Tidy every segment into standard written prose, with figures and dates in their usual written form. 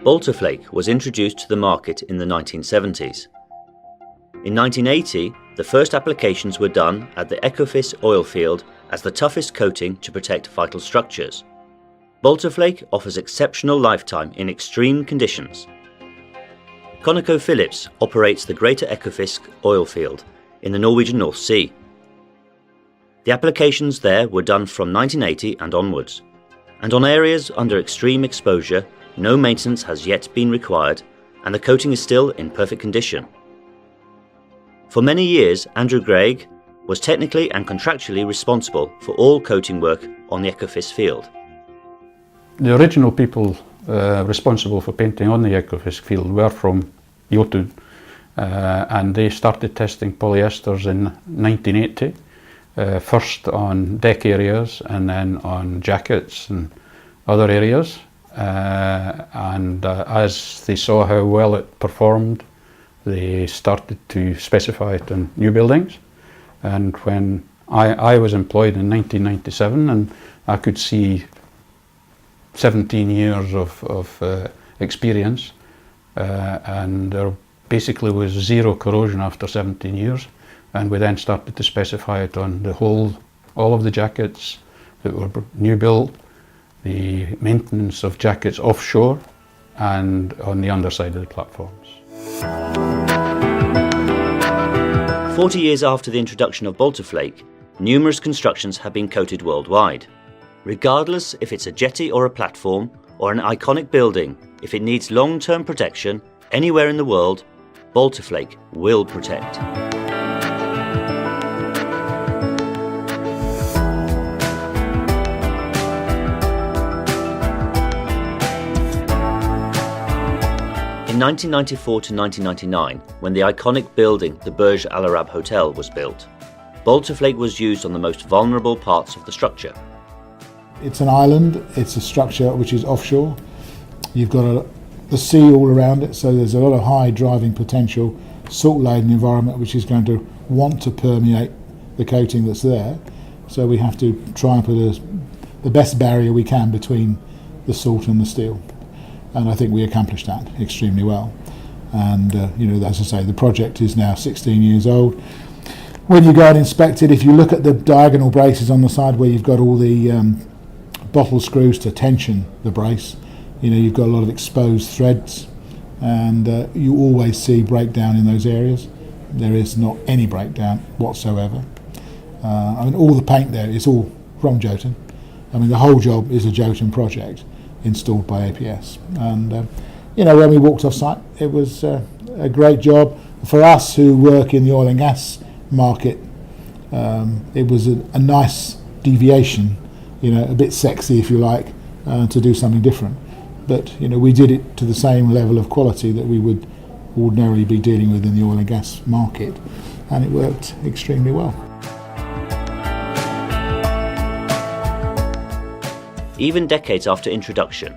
Baltoflake was introduced to the market in the 1970s. In 1980, the first applications were done at the Ecofis oil field as the toughest coating to protect vital structures. Baltoflake offers exceptional lifetime in extreme conditions. ConocoPhillips operates the Greater Ekofisk oil field in the Norwegian North Sea. The applications there were done from 1980 and onwards, and on areas under extreme exposure, no maintenance has yet been required and the coating is still in perfect condition. For many years, Andrew Greig was technically and contractually responsible for all coating work on the Ekofisk field. The original people responsible for painting on the Ekofisk field were from Jotun, and they started testing polyesters in 1980, first on deck areas and then on jackets and other areas. As they saw how well it performed, they started to specify it in new buildings. And when I was employed in 1997, and I could see 17 years of experience, and there basically was zero corrosion after 17 years, and we then started to specify it on all of the jackets that were new built, the maintenance of jackets offshore and on the underside of the platforms. 40 years after the introduction of Baltoflake, numerous constructions have been coated worldwide. Regardless if it's a jetty or a platform or an iconic building, if it needs long-term protection anywhere in the world, Baltoflake will protect. In 1994 to 1999, when the iconic building, the Burj Al Arab Hotel, was built, Baltoflake was used on the most vulnerable parts of the structure. It's an island, it's a structure which is offshore. You've got the sea all around it, so there's a lot of high driving potential, salt-laden environment which is going to want to permeate the coating that's there. So we have to try and put the best barrier we can between the salt and the steel. And I think we accomplished that extremely well. And as I say, the project is now 16 years old. When you go and inspect it, if you look at the diagonal braces on the side where you've got all the bottle screws to tension the brace, you've got a lot of exposed threads, and you always see breakdown in those areas. There is not any breakdown whatsoever. All the paint there is all from Jotun. The whole job is a Jotun project installed by APS. And when we walked off site, it was a great job. For us who work in the oil and gas market, it was a nice deviation, a bit sexy if you like, to do something different. But we did it to the same level of quality that we would ordinarily be dealing with in the oil and gas market, and it worked extremely well. Even decades after introduction,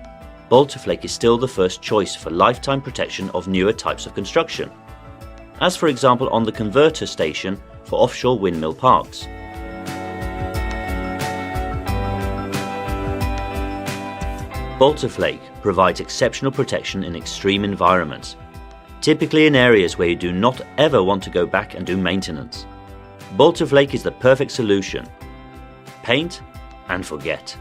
Baltoflake is still the first choice for lifetime protection of newer types of construction, as for example on the converter station for offshore windmill parks. Baltoflake provides exceptional protection in extreme environments, typically in areas where you do not ever want to go back and do maintenance. Baltoflake is the perfect solution. Paint and forget.